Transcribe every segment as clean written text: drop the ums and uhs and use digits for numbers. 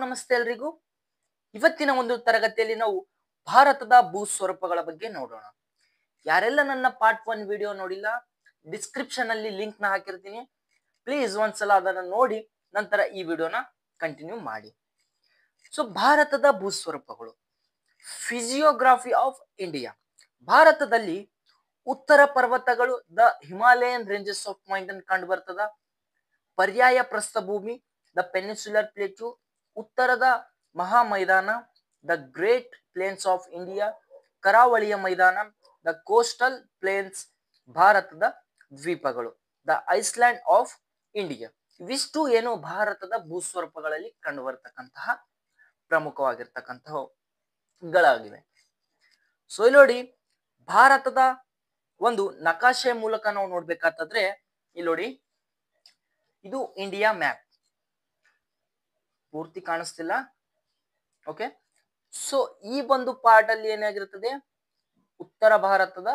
ನಮಸ್ತೆ ಎಲ್ರಿಗೂ. ಇವತ್ತಿನ ಒಂದು ತರಗತಿಯಲ್ಲಿ ನಾವು ಭಾರತದ ಭೂಸ್ವರೂಪಗಳ ಬಗ್ಗೆ ನೋಡೋಣ. ಯಾರೆಲ್ಲ ನನ್ನ ಪಾರ್ಟ್ 1 ವಿಡಿಯೋ ನೋಡಿಲ್ಲ, ಡಿಸ್ಕ್ರಿಪ್ಷನ್ ಅಲ್ಲಿ ಲಿಂಕ್ ನ ಹಾಕಿರ್ತೀನಿ. ಪ್ಲೀಸ್ ಒಂದ್ಸಲ ಅದನ್ನ ನೋಡಿ ನಂತರ ಈ ವಿಡಿಯೋನ ಕಂಟಿನ್ಯೂ ಮಾಡಿ. ಸೊ ಭಾರತದ ಭೂಸ್ವರೂಪಗಳು. ಫಿಸಿಯೋಗ್ರಾಫಿ ಆಫ್ ಇಂಡಿಯಾ. ಭಾರತದಲ್ಲಿ ಉತ್ತರ ಪರ್ವತಗಳು, the Himalayan ranges of mountain ಕಂಡು ಬರ್ತದ. ಪರ್ಯಾಯ ಪ್ರಸ್ಥಭೂಮಿ, ದ ಪೆನಿನ್ಸುಲರ್ ಪ್ಲೇಟು. ಉತ್ತರದ ಮಹಾ ಮೈದಾನ, the great plains of India. ಕರಾವಳಿಯ ಮೈದಾನ, ದ ಕೋಸ್ಟಲ್ ಪ್ಲೇನ್ಸ್. ಭಾರತದ ದ್ವೀಪಗಳು, ದ ಐಸ್ಲ್ಯಾಂಡ್ ಆಫ್ ಇಂಡಿಯಾ. ಇವಿಷ್ಟು ಏನು ಭಾರತದ ಭೂಸ್ವರೂಪಗಳಲ್ಲಿ ಕಂಡು ಬರ್ತಕ್ಕಂತಹ ಪ್ರಮುಖವಾಗಿರ್ತಕ್ಕಂತಹಗಳಾಗಿವೆ. ಸೊ ಇಲ್ಲಿ ನೋಡಿ, ಭಾರತದ ಒಂದು ನಕಾಶೆ ಮೂಲಕ ನಾವು ನೋಡ್ಬೇಕಾದ್ರೆ ಇಲ್ಲಿ ನೋಡಿ, ಇದು ಇಂಡಿಯಾ ಮ್ಯಾಪ್. ಪೂರ್ತಿ ಕಾಣಿಸ್ತಿಲ್ಲ, ಓಕೆ. ಸೊ ಈ ಒಂದು ಪಾರ್ಟ್ ಅಲ್ಲಿ ಏನಾಗಿರ್ತದೆ, ಉತ್ತರ ಭಾರತದ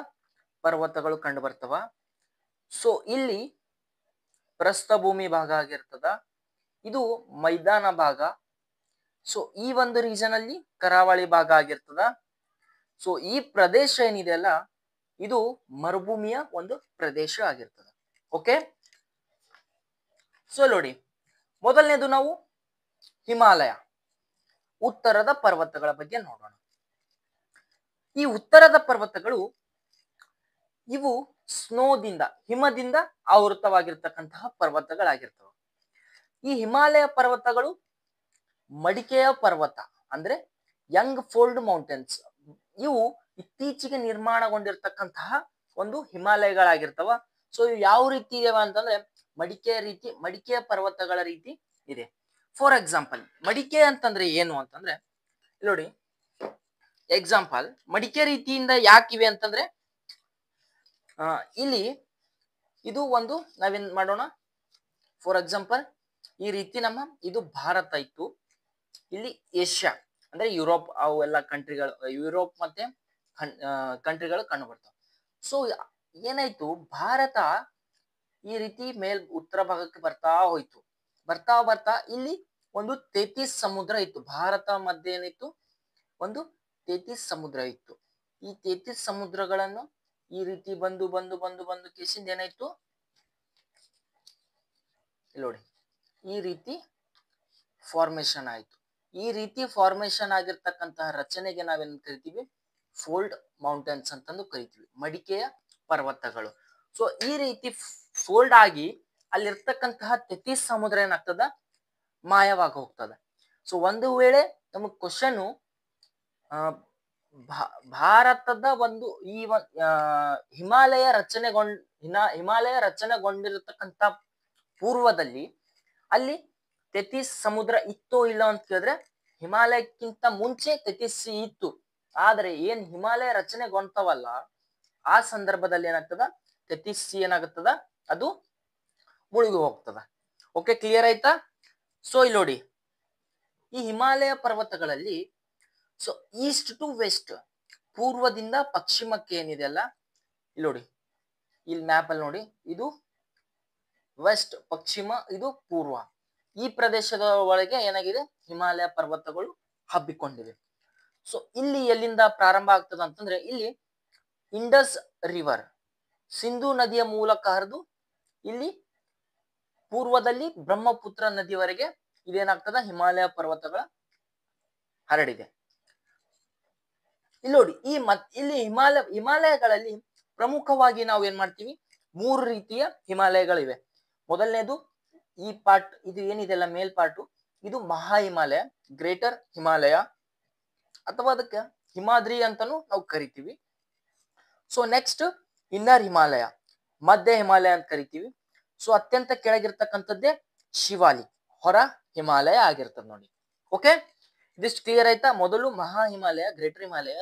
ಪರ್ವತಗಳು ಕಂಡು ಬರ್ತವ. ಸೊ ಇಲ್ಲಿ ಪ್ರಸ್ಥಭೂಮಿ ಭಾಗ ಆಗಿರ್ತದ, ಇದು ಮೈದಾನ ಭಾಗ. ಸೊ ಈ ಒಂದು ರೀಜನ್ ಅಲ್ಲಿ ಕರಾವಳಿ ಭಾಗ ಆಗಿರ್ತದ. ಸೊ ಈ ಪ್ರದೇಶ ಏನಿದೆ ಅಲ್ಲ, ಇದು ಮರುಭೂಮಿಯ ಒಂದು ಪ್ರದೇಶ ಆಗಿರ್ತದ. ಓಕೆ. ಸೊ ನೋಡಿ, ಮೊದಲನೇದು ನಾವು ಹಿಮಾಲಯ, ಉತ್ತರದ ಪರ್ವತಗಳ ಬಗ್ಗೆ ನೋಡೋಣ. ಈ ಉತ್ತರದ ಪರ್ವತಗಳು ಇವು ಸ್ನೋದಿಂದ, ಹಿಮದಿಂದ ಆವೃತವಾಗಿರ್ತಕ್ಕಂತಹ ಪರ್ವತಗಳಾಗಿರ್ತವೆ. ಈ ಹಿಮಾಲಯ ಪರ್ವತಗಳು ಮಡಿಕೆಯ ಪರ್ವತ, ಅಂದ್ರೆ ಯಂಗ್ ಫೋಲ್ಡ್ ಮೌಂಟೇನ್ಸ್. ಇವು ಇತ್ತೀಚೆಗೆ ನಿರ್ಮಾಣಗೊಂಡಿರ್ತಕ್ಕಂತಹ ಒಂದು ಹಿಮಾಲಯಗಳಾಗಿರ್ತವ. ಸೊ ಇವು ಯಾವ ರೀತಿ ಇದಾವ ಅಂತಂದ್ರೆ, ಮಡಿಕೆಯ ಪರ್ವತಗಳ ರೀತಿ ಇದೆ. ಫಾರ್ ಎಕ್ಸಾಂಪಲ್, ಮಡಿಕೆ ಅಂತಂದ್ರೆ ಏನು ಅಂತಂದ್ರೆ ನೋಡಿ, ಎಕ್ಸಾಂಪಲ್ ಮಡಿಕೆ ರೀತಿಯಿಂದ ಯಾಕಿವೆ ಅಂತಂದ್ರೆ, ಇಲ್ಲಿ ಇದು ಒಂದು ನಾವೇನ್ ಮಾಡೋಣ, ಫಾರ್ ಎಕ್ಸಾಂಪಲ್ ಈ ರೀತಿ ನಮ್ಮ ಇದು ಭಾರತ ಇತ್ತು, ಇಲ್ಲಿ ಏಷ್ಯಾ ಅಂದ್ರೆ ಯುರೋಪ್, ಅವೆಲ್ಲ ಕಂಟ್ರಿಗಳು, ಯುರೋಪ್ ಮತ್ತೆ ಕಂಟ್ರಿಗಳು ಕಂಡು ಬರ್ತಾವ. ಸೊ ಏನಾಯ್ತು, ಭಾರತ ಈ ರೀತಿ ಉತ್ತರ ಭಾಗಕ್ಕೆ ಬರ್ತಾ ಹೋಯ್ತು. ಬರ್ತಾ ಇಲ್ಲಿ ಒಂದು ತೇತೀಸ್ ಸಮುದ್ರ ಇತ್ತು. ಭಾರತ ಮಧ್ಯೆ ಏನಿತ್ತು, ಒಂದು ತೇತೀಸ್ ಸಮುದ್ರ ಇತ್ತು. ಈ ತೇತೀಸ್ ಸಮುದ್ರಗಳನ್ನು ಈ ರೀತಿ ಬಂದು ಕೇಸಿಂದ ಏನಾಯ್ತು ನೋಡಿ, ಈ ರೀತಿ ಫಾರ್ಮೇಶನ್ ಆಯ್ತು. ಈ ರೀತಿ ಫಾರ್ಮೇಶನ್ ಆಗಿರ್ತಕ್ಕಂತಹ ರಚನೆಗೆ ನಾವೇನ್ ಕರಿತೀವಿ, ಫೋಲ್ಡ್ ಮೌಂಟೇನ್ಸ್ ಅಂತಂದು ಕರಿತೀವಿ, ಮಡಿಕೆಯ ಪರ್ವತಗಳು. ಸೊ ಈ ರೀತಿ ಫೋಲ್ಡ್ ಆಗಿ ಅಲ್ಲಿರ್ತಕ್ಕಂತಹ ತೇತೀಸ್ ಸಮುದ್ರ ಏನಾಗ್ತದ, ಮಾಯವಾಗಿ ಹೋಗ್ತದ. ಸೊ ಒಂದು ವೇಳೆ ನಮಗ್ ಕ್ವಶನ್ ಭಾರತದ ಒಂದು ಈ ಹಿಮಾಲಯ ರಚನೆಗೊಂಡಿರತಕ್ಕಂತ ಪೂರ್ವದಲ್ಲಿ ಅಲ್ಲಿ ತೇತೀಸ್ ಸಮುದ್ರ ಇತ್ತೋ ಇಲ್ಲ ಅಂತ ಕೇಳಿದ್ರೆ, ಹಿಮಾಲಯಕ್ಕಿಂತ ಮುಂಚೆ ತೇತೀಸ್ ಇತ್ತು. ಆದ್ರೆ ಏನ್ ಹಿಮಾಲಯ ರಚನೆಗೊಂಡ್ತವಲ್ಲ, ಆ ಸಂದರ್ಭದಲ್ಲಿ ಏನಾಗ್ತದ, ತೇತೀಸ್ ಏನಾಗುತ್ತದ, ಅದು ಮುಳುಗಿ ಹೋಗ್ತದ. ಓಕೆ, ಕ್ಲಿಯರ್ ಆಯ್ತಾ? ಸೊ ಇಲ್ಲಿ ನೋಡಿ, ಈ ಹಿಮಾಲಯ ಪರ್ವತಗಳಲ್ಲಿ ಸೊ ಈಸ್ಟ್ ಟು ವೆಸ್ಟ್, ಪೂರ್ವದಿಂದ ಪಶ್ಚಿಮಕ್ಕೆ ಏನಿದೆ ಅಲ್ಲ, ಇಲ್ಲಿ ನೋಡಿ, ಇಲ್ಲಿ ಮ್ಯಾಪ್ ಅಲ್ಲಿ ನೋಡಿ, ಇದು ವೆಸ್ಟ್ ಪಶ್ಚಿಮ, ಇದು ಪೂರ್ವ. ಈ ಪ್ರದೇಶದ ಒಳಗೆ ಏನಾಗಿದೆ, ಹಿಮಾಲಯ ಪರ್ವತಗಳು ಹಬ್ಬಿಕೊಂಡಿವೆ. ಸೊ ಇಲ್ಲಿ ಎಲ್ಲಿಂದ ಪ್ರಾರಂಭ ಆಗ್ತದ ಅಂತಂದ್ರೆ, ಇಲ್ಲಿ ಇಂಡಸ್ ರಿವರ್, ಸಿಂಧೂ ನದಿಯ ಮೂಲಕ ಹರಿದು ಇಲ್ಲಿ ಪೂರ್ವದಲ್ಲಿ ಬ್ರಹ್ಮಪುತ್ರ ನದಿವರೆಗೆ ಇದೇನಾಗ್ತದ, ಹಿಮಾಲಯ ಪರ್ವತಗಳ ಹರಡಿದೆ. ಇಲ್ಲಿ ನೋಡಿ, ಇಲ್ಲಿ ಹಿಮಾಲಯಗಳಲ್ಲಿ ಪ್ರಮುಖವಾಗಿ ನಾವು ಏನ್ ಮಾಡ್ತೀವಿ, 3 ರೀತಿಯ ಹಿಮಾಲಯಗಳಿವೆ. ಮೊದಲನೇದು ಈ ಪಾರ್ಟ್, ಇದು ಏನಿದೆಲ್ಲ ಮೇಲ್ಪಾರ್ಟು, ಇದು ಮಹಾ ಹಿಮಾಲಯ, ಗ್ರೇಟರ್ ಹಿಮಾಲಯ, ಅಥವಾ ಅದಕ್ಕೆ ಹಿಮಾದ್ರಿ ಅಂತಾನು ನಾವು ಕರಿತೀವಿ. ಸೊ ನೆಕ್ಸ್ಟ್ ಇನ್ನರ್ ಹಿಮಾಲಯ, ಮಧ್ಯ ಹಿಮಾಲಯ ಅಂತ ಕರಿತೀವಿ. ಸೊ ಅತ್ಯಂತ ಕೆಳಗಿರ್ತಕ್ಕಂಥದ್ದೇ ಶಿವಾಲಿಕ್, ಹೊರ ಹಿಮಾಲಯ ಆಗಿರ್ತದೆ ನೋಡಿ. ಓಕೆ, ಇದಿಷ್ಟು ಕ್ಲಿಯರ್ ಆಯ್ತಾ? ಮೊದಲು ಮಹಾ ಹಿಮಾಲಯ, ಗ್ರೇಟರ್ ಹಿಮಾಲಯ,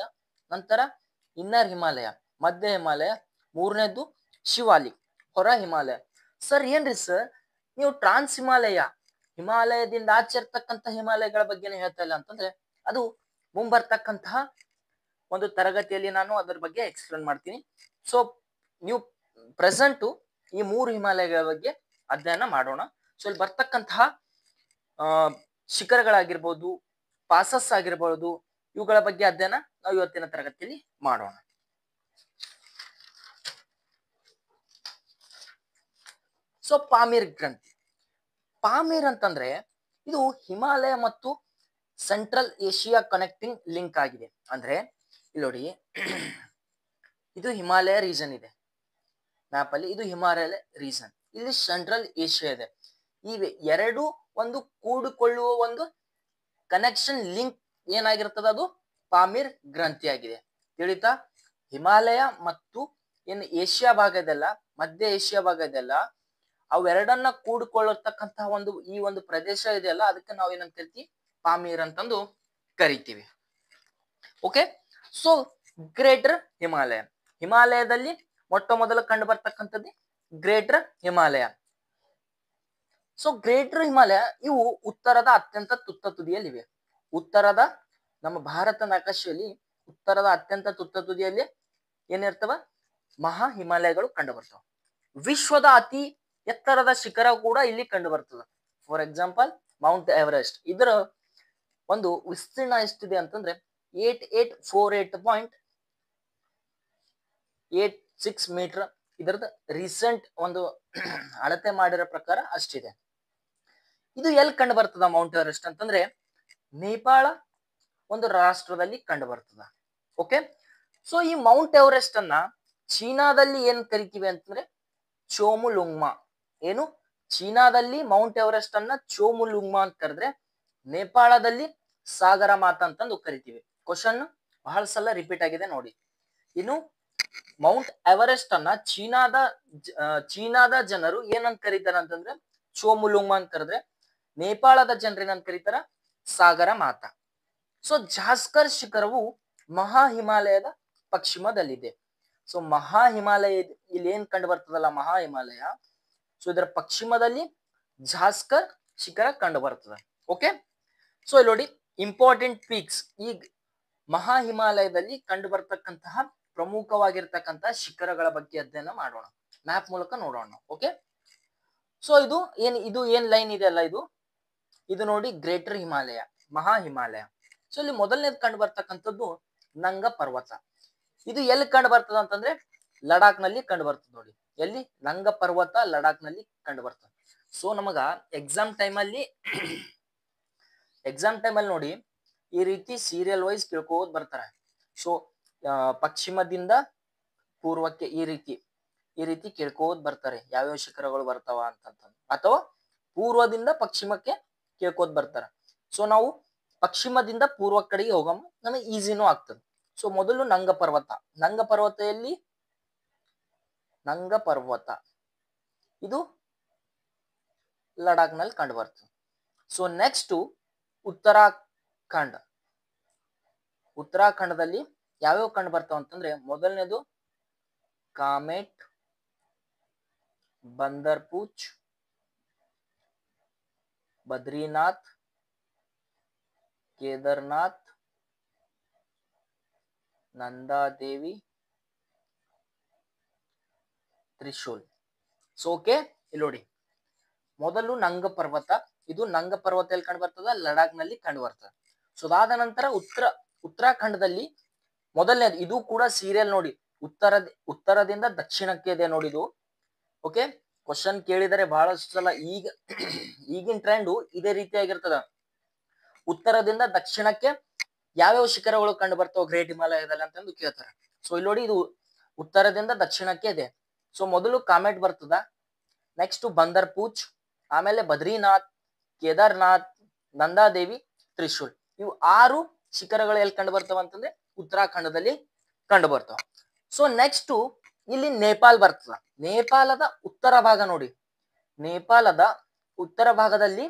ನಂತರ ಇನ್ನರ್ ಹಿಮಾಲಯ, ಮಧ್ಯ ಹಿಮಾಲಯ, ಮೂರನೇದು ಶಿವಾಲಿಕ್, ಹೊರ ಹಿಮಾಲಯ. ಸರ್ ಏನ್ರಿ ಸರ್ ನೀವು ಟ್ರಾನ್ಸ್ ಹಿಮಾಲಯದಿಂದ ಆಚೆ ಇರ್ತಕ್ಕಂಥ ಹಿಮಾಲಯಗಳ ಬಗ್ಗೆನೇ ಹೇಳ್ತಾ ಇಲ್ಲ ಅಂತಂದ್ರೆ, ಅದು ಮುಂಬರ್ತಕ್ಕಂತಹ ಒಂದು ತರಗತಿಯಲ್ಲಿ ನಾನು ಅದರ ಬಗ್ಗೆ ಎಕ್ಸ್ಪ್ಲೇನ್ ಮಾಡ್ತೀನಿ. ಸೊ ನೀವು ಪ್ರೆಸೆಂಟ್ ಈ 3 ಹಿಮಾಲಯಗಳ ಬಗ್ಗೆ ಅಧ್ಯಯನ ಮಾಡೋಣ. ಸೊ ಇಲ್ಲಿ ಬರ್ತಕ್ಕಂತಹ ಶಿಖರಗಳಾಗಿರ್ಬೋದು, ಪಾಸಸ್ ಆಗಿರ್ಬೋದು, ಇವುಗಳ ಬಗ್ಗೆ ಅಧ್ಯಯನ ನಾವು ಇವತ್ತಿನ ತರಗತಿಯಲ್ಲಿ ಮಾಡೋಣ. ಸೊ ಪಾಮೀರ್ ಗ್ರಂಥಿ. ಪಾಮೀರ್ ಅಂತಂದ್ರೆ ಇದು ಹಿಮಾಲಯ ಮತ್ತು ಸೆಂಟ್ರಲ್ ಏಷಿಯಾ ಕನೆಕ್ಟಿಂಗ್ ಲಿಂಕ್ ಆಗಿದೆ. ಅಂದ್ರೆ ಇಲ್ಲಿ ನೋಡಿ, ಇದು ಹಿಮಾಲಯ ರೀಜನ್ ಇದೆ ಮ್ಯಾಪ್ ಅಲ್ಲಿ, ಇದು ಹಿಮಾಲಯ ರೀಜನ್, ಇಲ್ಲಿ ಸೆಂಟ್ರಲ್ ಏಷ್ಯಾ ಇದೆ. ಈ ಎರಡು ಒಂದು ಕೂಡಿಕೊಳ್ಳುವ ಒಂದು ಕನೆಕ್ಷನ್ ಲಿಂಕ್ ಏನಾಗಿರ್ತದ, ಅದು ಪಾಮೀರ್ ಗ್ರಂಥಿ ಆಗಿದೆ. ತಿಳಿತಾ? ಹಿಮಾಲಯ ಮತ್ತು ಏನು ಏಷ್ಯಾ ಭಾಗ ಇದೆಲ್ಲ, ಮಧ್ಯ ಏಷ್ಯಾ ಭಾಗ ಇದೆಲ್ಲ, ಅವೆರಡನ್ನ ಕೂಡಿಕೊಳ್ಳತಕ್ಕಂತಹ ಈ ಒಂದು ಪ್ರದೇಶ ಇದೆಯಲ್ಲ, ಅದಕ್ಕೆ ನಾವು ಏನಂತ ಕರಿತೀವಿ, ಪಾಮೀರ್ ಅಂತಂದು ಕರಿತೀವಿ. ಓಕೆ. ಸೊ ಗ್ರೇಟರ್ ಹಿಮಾಲಯ, ಹಿಮಾಲಯದಲ್ಲಿ ಮೊಟ್ಟ ಮೊದಲು ಕಂಡು ಬರ್ತಕ್ಕಂಥದ್ದು greater Himalaya. So greater Himalaya ಇವು ಉತ್ತರದ ಅತ್ಯಂತ ತುತ್ತ ತುದಿಯಲ್ಲಿವೆ. ಉತ್ತರದ ನಮ್ಮ ಭಾರತ ನಕಾಶೆಯಲ್ಲಿ ಉತ್ತರದ ಅತ್ಯಂತ ತುತ್ತ ತುದಿಯಲ್ಲಿ ಏನಿರ್ತವ, ಮಹಾ ಹಿಮಾಲಯಗಳು ಕಂಡು ಬರ್ತವೆ. ವಿಶ್ವದ ಅತಿ ಎತ್ತರದ ಶಿಖರ ಕೂಡ ಇಲ್ಲಿ ಕಂಡು ಬರ್ತದೆ. ಫಾರ್ ಎಕ್ಸಾಂಪಲ್ ಮೌಂಟ್ ಎವರೆಸ್ಟ್, ಇದರ ಒಂದು ವಿಸ್ತೀರ್ಣ ಎಷ್ಟಿದೆ ಅಂತಂದ್ರೆ 8848.86 ಮೀಟರ್. ಇದರದ ರೀಸೆಂಟ್ ಒಂದು ಅಳತೆ ಮಾಡಿರೋ ಪ್ರಕಾರ ಅಷ್ಟಿದೆ. ಇದು ಎಲ್ಲಿ ಕಂಡು ಬರ್ತದ ಮೌಂಟ್ ಎವರೆಸ್ಟ್ ಅಂತಂದ್ರೆ ನೇಪಾಳ ಒಂದು ರಾಷ್ಟ್ರದಲ್ಲಿ ಕಂಡು ಬರ್ತದ. ಓಕೆ. ಸೊ ಈ ಮೌಂಟ್ ಎವರೆಸ್ಟ್ ಅನ್ನ ಚೀನಾದಲ್ಲಿ ಏನ್ ಕರಿತೀವಿ ಅಂತಂದ್ರೆ ಚೋಮುಲುಂಗ್ಮಾ. ಏನು, ಚೀನಾದಲ್ಲಿ ಮೌಂಟ್ ಎವರೆಸ್ಟ್ ಅನ್ನ ಚೋಮುಲುಂಗ್ಮಾ ಅಂತ ಕರೆದ್ರೆ ನೇಪಾಳದಲ್ಲಿ ಸಾಗರ ಮಾತಾ ಅಂತಂದು ಕರಿತೀವಿ. ಕ್ವಶನ್ ಬಹಳ ಸಲ ರಿಪೀಟ್ ಆಗಿದೆ ನೋಡಿ. ಇನ್ನು ಮೌಂಟ್ ಎವರೆಸ್ಟ್ ಅನ್ನ ಚೀನಾದ ಜನರು ಏನಂತ ಕರೀತಾರ ಅಂತಂದ್ರೆ ಚೋಮುಲುಂಗ್ಮಾ ಅಂತ ಕರೆದ್ರೆ, ನೇಪಾಳದ ಜನರು ಏನಂತ ಕರೀತಾರ, ಸಾಗರ ಮಾತಾ. ಸೊ ಜಾಸ್ಕರ್ ಶಿಖರವು ಮಹಾ ಹಿಮಾಲಯದ ಪಶ್ಚಿಮದಲ್ಲಿದೆ. ಸೊ ಮಹಾ ಹಿಮಾಲಯ ಇಲ್ಲಿ ಏನ್ ಕಂಡು ಬರ್ತದಲ್ಲ ಮಹಾ ಹಿಮಾಲಯ, ಸೊ ಇದರ ಪಶ್ಚಿಮದಲ್ಲಿ ಜಾಸ್ಕರ್ ಶಿಖರ ಕಂಡು ಬರ್ತದೆ. ಓಕೆ. ಸೊ ಇಲ್ಲಿ ನೋಡಿ ಇಂಪಾರ್ಟೆಂಟ್ ಪೀಕ್ಸ್, ಈ ಮಹಾ ಹಿಮಾಲಯದಲ್ಲಿ ಕಂಡು ಬರ್ತಕ್ಕಂತಹ ಪ್ರಮುಖವಾಗಿರ್ತಕ್ಕಂತಹ ಶಿಖರಗಳ ಬಗ್ಗೆ ಅಧ್ಯಯನ ಮಾಡೋಣ, ಮ್ಯಾಪ್ ಮೂಲಕ ನೋಡೋಣ. ಓಕೆ. ಸೊ ಇದು ಏನ್ ಲೈನ್ ಇದೆ ಅಲ್ಲ, ಇದು ನೋಡಿ ಗ್ರೇಟರ್ ಹಿಮಾಲಯ, ಮಹಾ ಹಿಮಾಲಯ. ಸೊ ಇಲ್ಲಿ ಮೊದಲನೇದು ಕಂಡು ಬರ್ತಕ್ಕಂಥದ್ದು ನಂಗ ಪರ್ವತ. ಇದು ಎಲ್ಲಿ ಕಂಡು ಬರ್ತದ ಅಂತಂದ್ರೆ ಲಡಾಖ್ ನಲ್ಲಿ ಕಂಡು ಬರ್ತದೆ ನೋಡಿ. ಎಲ್ಲಿ? ನಂಗ ಪರ್ವತ ಲಡಾಖ್ ನಲ್ಲಿ ಕಂಡು ಬರ್ತದೆ. ಸೊ ನಮಗ ಎಕ್ಸಾಮ್ ಟೈಮಲ್ಲಿ ನೋಡಿ ಈ ರೀತಿ ಸೀರಿಯಲ್ ವೈಸ್ ಕೇಳ್ಕೋದ್ ಬರ್ತಾರೆ. ಸೊ ಪಶ್ಚಿಮದಿಂದ ಪೂರ್ವಕ್ಕೆ ಈ ರೀತಿ ಕೇಳ್ಕೋದ್ ಬರ್ತಾರೆ, ಯಾವ್ಯಾವ ಶಿಖರಗಳು ಬರ್ತಾವ ಅಂತಂತ, ಅಥವಾ ಪೂರ್ವದಿಂದ ಪಶ್ಚಿಮಕ್ಕೆ ಕೇಳ್ಕೋದ್ ಬರ್ತಾರೆ. ಸೊ ನಾವು ಪಶ್ಚಿಮದಿಂದ ಪೂರ್ವ ಕಡೆಗೆ ಹೋಗಮ್ಮ, ನಮಗೆ ಈಸಿನೂ ಆಗ್ತದೆ. ಸೊ ಮೊದಲು ನಂಗ ಪರ್ವತ. ನಂಗ ಪರ್ವತ ಇದು ಲಡಾಖ್ ನಲ್ಲಿ ಕಂಡು ಬರ್ತದೆ. ಸೊ ನೆಕ್ಸ್ಟ್ ಉತ್ತರಾಖಂಡದಲ್ಲಿ ಯಾವ್ಯಾವ ಕಂಡು ಬರ್ತಾವ ಅಂತಂದ್ರೆ, ಮೊದಲನೇದು ಕಾಮೆಟ್, ಬಂದರ್ಪೂಚ್, ಬದ್ರಿನಾಥ್, ಕೇದಾರ್ನಾಥ್, ನಂದಾದೇವಿ, ತ್ರಿಶೂಲ್. ಸೊ ಓಕೆ, ಇಲ್ಲಿ ನೋಡಿ ಮೊದಲು ನಂಗ ಪರ್ವತ. ಇದು ನಂಗ ಪರ್ವತ ಎಲ್ಲಿ ಕಂಡು ಬರ್ತದ, ಲಡಾಖ್ ನಲ್ಲಿ ಕಂಡು ಬರ್ತದೆ. ಸೊ ಅದಾದ ನಂತರ ಉತ್ತರಾಖಂಡದಲ್ಲಿ ಮೊದಲನೇದು, ಇದು ಕೂಡ ಸೀರಿಯಲ್ ನೋಡಿ, ಉತ್ತರದಿಂದ ದಕ್ಷಿಣಕ್ಕೆ ಇದೆ ನೋಡಿ ಇದು. ಓಕೆ. ಕ್ವಶನ್ ಕೇಳಿದರೆ ಬಹಳಷ್ಟು ಸಲ ಈಗಿನ ಟ್ರೆಂಡ್ ಇದೇ ರೀತಿಯಾಗಿರ್ತದ. ಉತ್ತರದಿಂದ ದಕ್ಷಿಣಕ್ಕೆ ಯಾವ್ಯಾವ ಶಿಖರಗಳು ಕಂಡು ಬರ್ತಾವ ಗ್ರೇಟ್ ಹಿಮಾಲಯದಲ್ಲಿ ಅಂತಂದು ಕೇಳ್ತಾರೆ. ಸೊ ಇಲ್ಲಿ ನೋಡಿ, ಇದು ಉತ್ತರದಿಂದ ದಕ್ಷಿಣಕ್ಕೆ ಇದೆ. ಸೊ ಮೊದಲು ಕಾಮೆಟ್ ಬರ್ತದ, ನೆಕ್ಸ್ಟ್ ಬಂದರ್ಪೂಚ್, ಆಮೇಲೆ ಬದ್ರಿನಾಥ್, ಕೇದಾರ್ನಾಥ್, ನಂದಾದೇವಿ, ತ್ರಿಶೂಲ್. ಇವು 6 ಶಿಖರಗಳು ಎಲ್ಲಿ ಕಂಡು ಬರ್ತಾವ ಅಂತಂದ್ರೆ ಉತ್ತರಾಖಂಡದಲ್ಲಿ ಕಂಡು ಬರ್ತಾವ. ಸೊ ನೆಕ್ಸ್ಟ್ ಇಲ್ಲಿ ನೇಪಾಲ್ ಬರ್ತದ. ನೇಪಾಳದ ಉತ್ತರ ಭಾಗ ನೋಡಿ, ನೇಪಾಳದ ಉತ್ತರ ಭಾಗದಲ್ಲಿ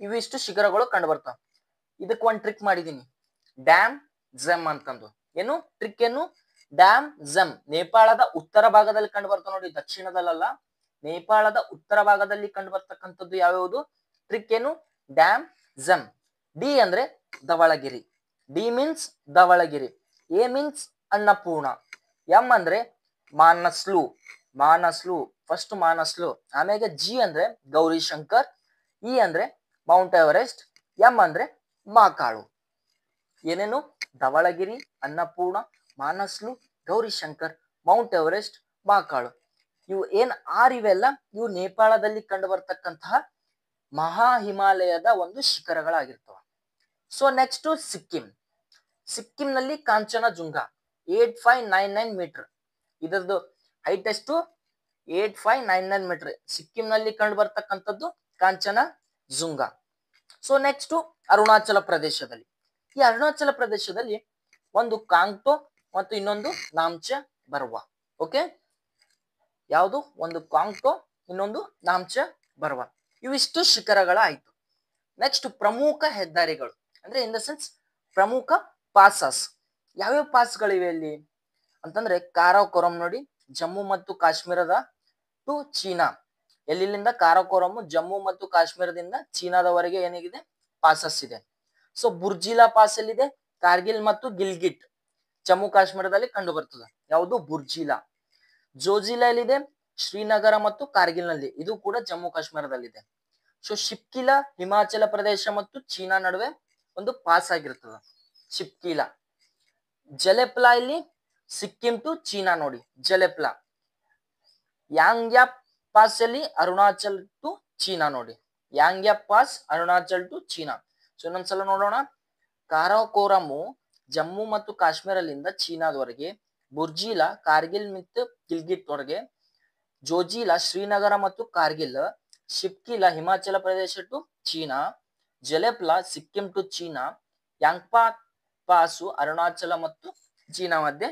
ಇವಿಷ್ಟು ಶಿಖರಗಳು ಕಂಡು ಬರ್ತಾವ. ಇದಕ್ಕೆ ಒಂದು ಟ್ರಿಕ್ ಮಾಡಿದೀನಿ, ಡ್ಯಾಮ್ ಜಮ್ ಅಂತಂದು. ಏನು ಟ್ರಿಕ್? ಏನು? ಡ್ಯಾಮ್ ಜಮ್. ನೇಪಾಳದ ಉತ್ತರ ಭಾಗದಲ್ಲಿ ಕಂಡು ಬರ್ತಾವ ನೋಡಿ, ದಕ್ಷಿಣದಲ್ಲ, ನೇಪಾಳದ ಉತ್ತರ ಭಾಗದಲ್ಲಿ ಕಂಡು ಬರ್ತಕ್ಕಂಥದ್ದು ಯಾವ್ಯಾವುದು? ಟ್ರಿಕ್ ಏನು? Dam gem. ಡಿ ಅಂದ್ರೆ Dhaulagiri, D means Dhaulagiri, A means Annapurna, M ಅಂದ್ರೆ ಮಾನಸ್ಲು, ಫಸ್ಟ್ ಮಾನಸ್ಲು, ಆಮೇಲೆ ಜಿ ಅಂದ್ರೆ ಗೌರಿ ಶಂಕರ್, ಇ ಅಂದ್ರೆ ಮೌಂಟ್ ಎವರೆಸ್ಟ್. ಎಂ ಅಂದ್ರೆ ಮಾಕಾಳು. ಏನೇನು? Dhaulagiri, Annapurna, Manaslu, Gaurishankar, mount Everest, Makalu. ಇವು ಏನ್ ಇವೆಲ್ಲ ಇವು ನೇಪಾಳದಲ್ಲಿ ಕಂಡು ಬರ್ತಕ್ಕಂತಹ ಮಹಾ ಹಿಮಾಲಯದ ಒಂದು ಶಿಖರಗಳಾಗಿರ್ತವ. So next Sikkim. ಸಿಕ್ಕಿಂನಲ್ಲಿ ಕಾಂಚನಜುಂಗ 8599 ಮೀಟರ್. ಇದರದ್ದು ಹೈಟ್ ಎಷ್ಟು? 8599 ಮೀಟರ್. ಸಿಕ್ಕಿಂನಲ್ಲಿ ಕಂಡು ಬರ್ತಕ್ಕಂಥದ್ದು ಕಾಂಚನಜುಂಗ. ಸೊ ನೆಕ್ಸ್ಟ್ ಅರುಣಾಚಲ ಪ್ರದೇಶದಲ್ಲಿ. ಈ ಅರುಣಾಚಲ ಪ್ರದೇಶದಲ್ಲಿ ಒಂದು ಕಾಂಗ್ಟೋ ಮತ್ತು ಇನ್ನೊಂದು ನಾಮ್ಚ ಬರ್ವಾ. ಓಕೆ, ಯಾವುದು? ಒಂದು ಕಾಂಗ್ಟೋ, ಇನ್ನೊಂದು ನಾಮ್ಚ ಬರ್ವಾ. ಇವಿಷ್ಟು ಶಿಖರಗಳಾಯ್ತು. ನೆಕ್ಸ್ಟ್ ಪ್ರಮುಖ ಹೆದ್ದಾರಿಗಳು ಅಂದ್ರೆ ಇನ್ ದ ಸೆನ್ಸ್ ಪ್ರಮುಖ ಪಾಸಸ್. ಯಾವ್ಯಾವ ಪಾಸ್ಗಳಿವೆ ಇಲ್ಲಿ ಅಂತಂದ್ರೆ ಕಾರಾಕೋರಂ ನೋಡಿ, ಜಮ್ಮು ಮತ್ತು ಕಾಶ್ಮೀರದ ಟು ಚೀನಾ. ಎಲ್ಲಿಂದ? ಕಾರಾಕೋರಂ ಜಮ್ಮು ಮತ್ತು ಕಾಶ್ಮೀರದಿಂದ ಚೀನಾದವರೆಗೆ ಏನಿದೆ? ಪಾಸಸ್ ಇದೆ. ಸೊ ಬುರ್ಜಿಲಾ ಪಾಸ್ ಎಲ್ಲಿದೆ? ಕಾರ್ಗಿಲ್ ಮತ್ತು ಗಿಲ್ಗಿಟ್, ಜಮ್ಮು ಕಾಶ್ಮೀರದಲ್ಲಿ ಕಂಡು ಬರ್ತದೆ. ಯಾವುದು? ಬುರ್ಜಿಲಾ. ಜೋಜಿಲಾ ಎಲ್ಲಿದೆ? ಶ್ರೀನಗರ ಮತ್ತು ಕಾರ್ಗಿಲ್ ನಲ್ಲಿ, ಇದು ಕೂಡ ಜಮ್ಮು ಕಾಶ್ಮೀರದಲ್ಲಿದೆ. ಸೊ ಶಿಪ್ಕಿಲಾ ಹಿಮಾಚಲ ಪ್ರದೇಶ ಮತ್ತು ಚೀನಾ ನಡುವೆ ಒಂದು ಪಾಸ್ ಆಗಿರ್ತದೆ, ಶಿಪ್ಕಿಲಾ. ಜಲೆಪ್ಲಾ ಇಲ್ಲಿ ಸಿಕ್ಕಿಂ ಟು ಚೀನಾ ನೋಡಿ, ಜಲೆಪ್ಲಾ. ಯಾಂಗ್ಯಾಪ್ ಪಾಸ್ ಅಲ್ಲಿ ಅರುಣಾಚಲ್ ಟು ಚೀನಾ ನೋಡಿ, Yangyap pass Arunachal to China. So ಇನ್ನೊಂದ್ಸಲ ನೋಡೋಣ. ಕಾರಾಕೋರಮು ಜಮ್ಮು ಮತ್ತು ಕಾಶ್ಮೀರದಿಂದ ಚೀನಾದವರೆಗೆ, ಬುರ್ಜಿಲಾ ಕಾರ್ಗಿಲ್ ಮತ್ತು ಗಿಲ್ಗಿಟ್ ವರೆಗೆ, ಜೋಜಿಲಾ ಶ್ರೀನಗರ ಮತ್ತು Kargil, Shipki La Himachal Pradesh to China, Jelep La Sikkim to China, Yangpa pass Arunachal ಮತ್ತು ಚೀನಾ ಮಧ್ಯೆ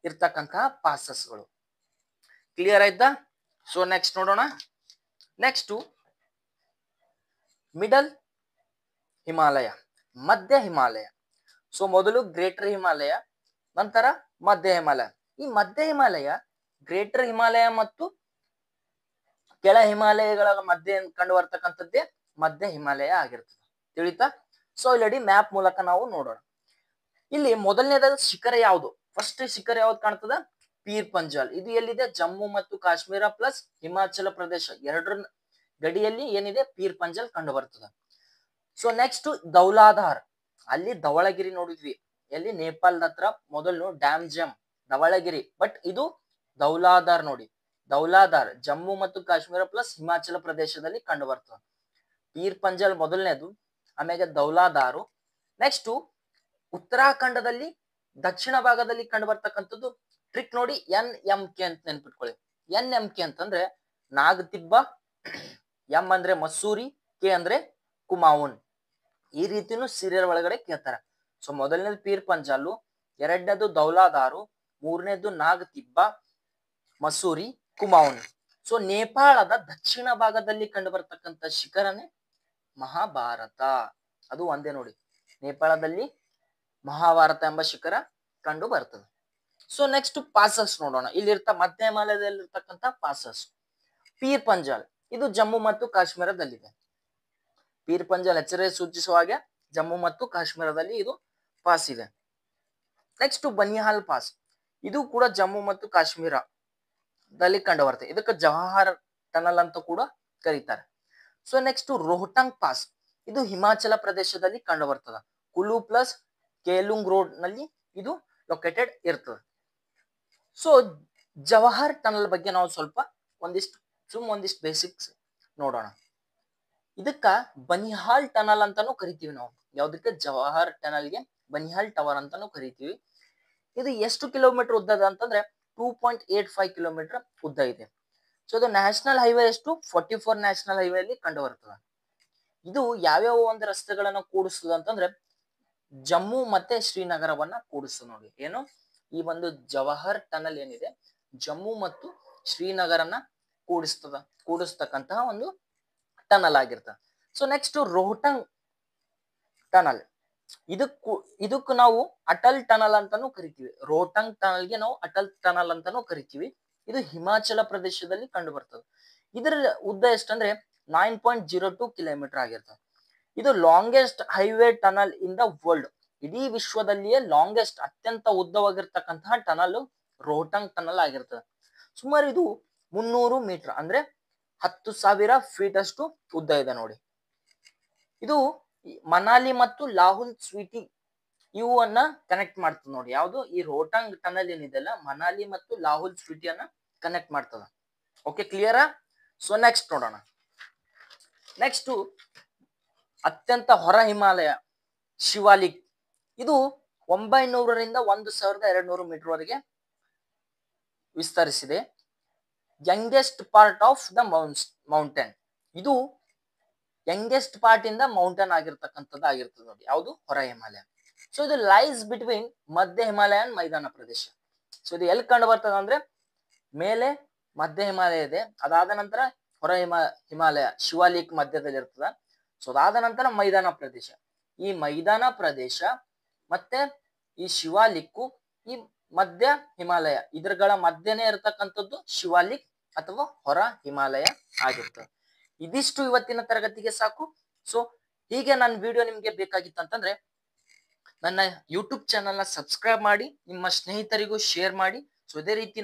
ಇರ್ತಕ್ಕಂತಹ ಪಾಸಸ್ಗಳು. ಕ್ಲಿಯರ್ ಆಯ್ತಾ? ಸೊ ನೆಕ್ಸ್ಟ್ ನೋಡೋಣ. ನೆಕ್ಸ್ಟ್ ಮಿಡಲ್ ಹಿಮಾಲಯ, ಮಧ್ಯ ಹಿಮಾಲಯ. ಸೊ ಮೊದಲು ಗ್ರೇಟರ್ ಹಿಮಾಲಯ, ನಂತರ ಮಧ್ಯ ಹಿಮಾಲಯ. ಈ ಮಧ್ಯ ಹಿಮಾಲಯ ಗ್ರೇಟರ್ ಹಿಮಾಲಯ ಮತ್ತು ಕೆಳ ಹಿಮಾಲಯಗಳ ಮಧ್ಯೆ ಕಂಡು ಬರ್ತಕ್ಕಂಥದ್ದೇ ಮಧ್ಯ ಹಿಮಾಲಯ ಆಗಿರ್ತದೆ. ತಿಳಿತಾ? ಸೊ ಇಲ್ಲಿ ಮ್ಯಾಪ್ ಮೂಲಕ ನಾವು ನೋಡೋಣ. ಇಲ್ಲಿ ಮೊದಲನೇದ ಶಿಖರ ಯಾವುದು? ಫಸ್ಟ್ ಶಿಖರ ಯಾವ್ದು ಕಾಣ್ತದ? ಪೀರ್ ಪಂಜಾಲ್. ಇದು ಎಲ್ಲಿದೆ? ಜಮ್ಮು ಮತ್ತು ಕಾಶ್ಮೀರ ಪ್ಲಸ್ ಹಿಮಾಚಲ ಪ್ರದೇಶ ಎರಡರ ಗಡಿಯಲ್ಲಿ ಏನಿದೆ? ಪೀರ್ ಪಂಜಾಲ್ ಕಂಡು ಬರ್ತದೆ. ಸೊ ನೆಕ್ಸ್ಟ್ ದೌಲಾಧಾರ್, ಅಲ್ಲಿ ಧವಳಗಿರಿ ನೋಡಿದ್ವಿ, ಎಲ್ಲಿ? ನೇಪಾಳದ ಹತ್ರ ಮೊದಲು ಡ್ಯಾಮ್ ಜಮ್ ಧವಳಗಿರಿ, ಬಟ್ ಇದು ದೌಲಾಧಾರ್ ನೋಡಿ. ದೌಲಾಧಾರ್ ಜಮ್ಮು ಮತ್ತು ಕಾಶ್ಮೀರ ಪ್ಲಸ್ ಹಿಮಾಚಲ ಪ್ರದೇಶದಲ್ಲಿ ಕಂಡು ಬರ್ತದೆ. ಪೀರ್ ಪಂಜಾಲ್ ಮೊದಲನೇದು, ಆಮೇಲೆ ದೌಲಾಧಾರು. ನೆಕ್ಸ್ಟ್ ಉತ್ತರಾಖಂಡದಲ್ಲಿ ದಕ್ಷಿಣ ಭಾಗದಲ್ಲಿ ಕಂಡು ಬರ್ತಕ್ಕಂಥದ್ದು ಟ್ರಿಕ್ ನೋಡಿ, NMK ಅಂತ ನೆನ್ಪಿಟ್ಕೊಳ್ಳಿ. NMK ಅಂತಂದ್ರೆ ನಾಗತಿಬ್ಬ, ಎಂ ಅಂದ್ರೆ ಮಸೂರಿ, ಕೆ ಅಂದ್ರೆ ಕುಮಾವುನ್. ಈ ರೀತಿನೂ ಸೀರಿಯಲ್ ಒಳಗಡೆ ಕೇಳ್ತಾರೆ. ಸೊ ಮೊದಲನೇದು ಪೀರ್ ಪಂಜಾಲು, ಎರಡನೇದು ದೌಲಾಧಾರು, ಮೂರನೇದು ನಾಗತಿಬ್ಬ, ಮಸೂರಿ, ಕುಮಾವುನ್. ಸೊ ನೇಪಾಳದ ದಕ್ಷಿಣ ಭಾಗದಲ್ಲಿ ಕಂಡು ಬರ್ತಕ್ಕಂಥ ಶಿಖರನೇ ಮಹಾಭಾರತ. ಅದು ಒಂದೇ ನೋಡಿ, ನೇಪಾಳದಲ್ಲಿ ಮಹಾಭಾರತ ಎಂಬ ಶಿಖರ ಕಂಡು ಬರ್ತದೆ. ಸೊ ನೆಕ್ಸ್ಟ್ ಪಾಸಸ್ ನೋಡೋಣ. ಇಲ್ಲಿರ್ತ ಮಧ್ಯ ಹಿಮಾಲಯದಲ್ಲಿರ್ತಕ್ಕಂಥ ಪಾಸಸ್. ಪೀರ್ ಪಂಜಾಲ್ ಇದು ಜಮ್ಮು ಮತ್ತು ಕಾಶ್ಮೀರದಲ್ಲಿದೆ. ಪೀರ್ ಪಂಜಾಲ್ ಹೆಸರೇ ಸೂಚಿಸುವ ಹಾಗೆ ಜಮ್ಮು ಮತ್ತು ಕಾಶ್ಮೀರದಲ್ಲಿ ಇದು ಪಾಸ್ ಇದೆ. ನೆಕ್ಸ್ಟ್ ಬನಿಹಾಲ್ ಪಾಸ್, ಇದು ಕೂಡ ಜಮ್ಮು ಮತ್ತು ಕಾಶ್ಮೀರದಲ್ಲಿ ಕಂಡು ಬರ್ತದೆ. ಇದಕ್ಕೆ ಜವಾಹರ್ ಟನಲ್ ಅಂತ ಕೂಡ ಕರೀತಾರೆ. ಸೊ ನೆಕ್ಸ್ಟ್ ರೋಹ್ಟಂಗ್ ಪಾಸ್, ಇದು ಹಿಮಾಚಲ ಪ್ರದೇಶದಲ್ಲಿ ಕಂಡು ಬರ್ತದೆ. ಕುಲು ಪ್ಲಸ್ ಕೇಲುಂಗ್ ರೋಡ್ ನಲ್ಲಿ ಇದು ಲೊಕೇಟೆಡ್ ಇರ್ತದೆ. ಸೊ ಜವಾಹರ್ ಟನಲ್ ಬಗ್ಗೆ ನಾವು ಸ್ವಲ್ಪ ಒಂದಿಷ್ಟು ಬೇಸಿಕ್ಸ್ ನೋಡೋಣ. ಇದಕ್ಕ ಬನಿಹಾಲ್ ಟನಲ್ ಅಂತಾನು ಕರಿತೀವಿ ನಾವು. ಯಾವ್ದಕ್ಕೆ? ಜವಾಹರ್ ಟನಲ್ಗೆ ಬನಿಹಾಲ್ ಟವರ್ ಅಂತಾನು ಕರಿತೀವಿ. ಇದು ಎಷ್ಟು ಕಿಲೋಮೀಟರ್ ಉದ್ದದ ಅಂತಂದ್ರೆ 2.85 ಕಿಲೋಮೀಟರ್ ಉದ್ದ ಇದೆ. ಸೊ ಇದು ನ್ಯಾಷನಲ್ ಹೈವೇ ಎಷ್ಟು? 44 ನ್ಯಾಷನಲ್ ಹೈವೇ ಅಲ್ಲಿ ಕಂಡು ಬರ್ತದೆ. ಇದು ಯಾವ್ಯಾವ ಒಂದು ರಸ್ತೆಗಳನ್ನ ಕೂಡಿಸ್ತದ ಅಂತಂದ್ರೆ ಜಮ್ಮು ಮತ್ತೆ ಶ್ರೀನಗರವನ್ನ ಕೂಡಿಸ್ತದೆ ನೋಡಿ. ಏನು? ಈ ಒಂದು ಜವಾಹರ್ ಟನಲ್ ಏನಿದೆ ಜಮ್ಮು ಮತ್ತು ಶ್ರೀನಗರನ ಕೂಡಿಸ್ತಕ್ಕಂತಹ ಒಂದು ಟನಲ್ ಆಗಿರ್ತದೆ. ಸೊ ನೆಕ್ಸ್ಟ್ ರೋಹ್ಟಂಗ್ ಟನಲ್, ಇದಕ್ಕೂ ನಾವು ಅಟಲ್ ಟನಲ್ ಅಂತಾನು ಕರಿತೀವಿ. ರೋಹ್ಟಂಗ್ ಟನಲ್ಗೆ ನಾವು ಅಟಲ್ ಟನಲ್ ಅಂತಾನು ಕರಿತೀವಿ. ಇದು ಹಿಮಾಚಲ ಪ್ರದೇಶದಲ್ಲಿ ಕಂಡು ಬರ್ತದೆ. ಇದರ ಉದ್ದ ಎಷ್ಟಂದ್ರೆ 9.02 ಕಿಲೋಮೀಟರ್ ಆಗಿರ್ತದೆ. ಇದು longest highway tunnel in the world. ಇಡೀ ವಿಶ್ವದಲ್ಲಿಯೇ ಲಾಂಗೆಸ್ಟ್ ಅತ್ಯಂತ ಉದ್ದವಾಗಿರ್ತಕ್ಕಂತಹ ಟನಲ್ ರೋಹ್ಟಂಗ್ ಟನಲ್ ಆಗಿರ್ತದೆ. ಸುಮಾರು ಇದು 300 ಮೀಟರ್ ಅಂದ್ರೆ 10,000 ಫೀಟ್ ಅಷ್ಟು ಉದ್ದ ಇದೆ ನೋಡಿ. ಇದು ಮನಾಲಿ ಮತ್ತು ಲಾಹುಲ್ ಸ್ಪೀಟಿ ಇವನ್ನ ಕನೆಕ್ಟ್ ಮಾಡ್ತದ ನೋಡಿ. ಯಾವುದು ಈ ರೋಹ್ಟಾಂಗ್ ಟನಲ್ ಏನಿದೆಲ್ಲ ಮನಾಲಿ ಮತ್ತು ಲಾಹುಲ್ ಸ್ಪೀಟಿಯನ್ನ ಕನೆಕ್ಟ್ ಮಾಡ್ತದ. ಓಕೆ, ಕ್ಲಿಯರಾ? ಸೊ ನೆಕ್ಸ್ಟ್ ನೋಡೋಣ. ನೆಕ್ಸ್ಟ್ ಅತ್ಯಂತ ಹೊರ ಹಿಮಾಲಯ ಶಿವಾಲಿಕ್. ಇದು 900ರಿಂದ 1200 ಮೀಟರ್ ವರೆಗೆ ವಿಸ್ತರಿಸಿದೆ. Youngest part of the mountain. ಇದು ಯಂಗೆಸ್ಟ್ ಪಾರ್ಟ್ ಇಂದ ಮೌಂಟೇನ್ ಆಗಿರ್ತಕ್ಕಂಥದ್ದು ಆಗಿರ್ತದೆ ನೋಡಿ. ಯಾವುದು? ಹೊರ ಹಿಮಾಲಯ. ಸೊ ಇದು ಲೈಸ್ ಬಿಟ್ವೀನ್ ಮಧ್ಯ ಹಿಮಾಲಯ ಅಂಡ್ ಮೈದಾನ ಪ್ರದೇಶ. ಸೊ ಇದು ಎಲ್ಲಿ ಕಂಡು ಬರ್ತದೆ ಅಂದ್ರೆ ಮೇಲೆ ಮಧ್ಯ ಹಿಮಾಲಯ ಇದೆ, ಅದಾದ ನಂತರ ಹೊರ ಹಿಮಾಲಯ ಶಿವಾಲಿಕ್ ಮಧ್ಯದಲ್ಲಿ ಇರ್ತದ. ಸೊ ಅದಾದ ನಂತರ ಮೈದಾನ ಪ್ರದೇಶ. ಈ ಮೈದಾನ ಪ್ರದೇಶ ಮತ್ತೆ ಈ ಶಿವಾಲಿಕ್ಕು ಈ ಮಧ್ಯ ಹಿಮಾಲಯ ಇದ್ರಗಳ ಮಧ್ಯನೇ ಇರತಕ್ಕಂಥದ್ದು ಶಿವಾಲಿಕ್ ಅಥವಾ ಹೊರ ಹಿಮಾಲಯ ಆಗಿರ್ತದೆ. ಇದಿಷ್ಟು ಇವತ್ತಿನ ತರಗತಿಗೆ ಸಾಕು. ಸೊ ಹೀಗೆ ನನ್ನ ವಿಡಿಯೋ ನಿಮ್ಗೆ ಬೇಕಾಗಿತ್ತಂತಂದ್ರೆ ನನ್ನ ಯೂಟ್ಯೂಬ್ ಚಾನಲ್ನ ಸಬ್ಸ್ಕ್ರೈಬ್ ಮಾಡಿ, ನಿಮ್ಮ ಸ್ನೇಹಿತರಿಗೂ ಶೇರ್ ಮಾಡಿ. ಸೊ ಇದೇ ರೀತಿ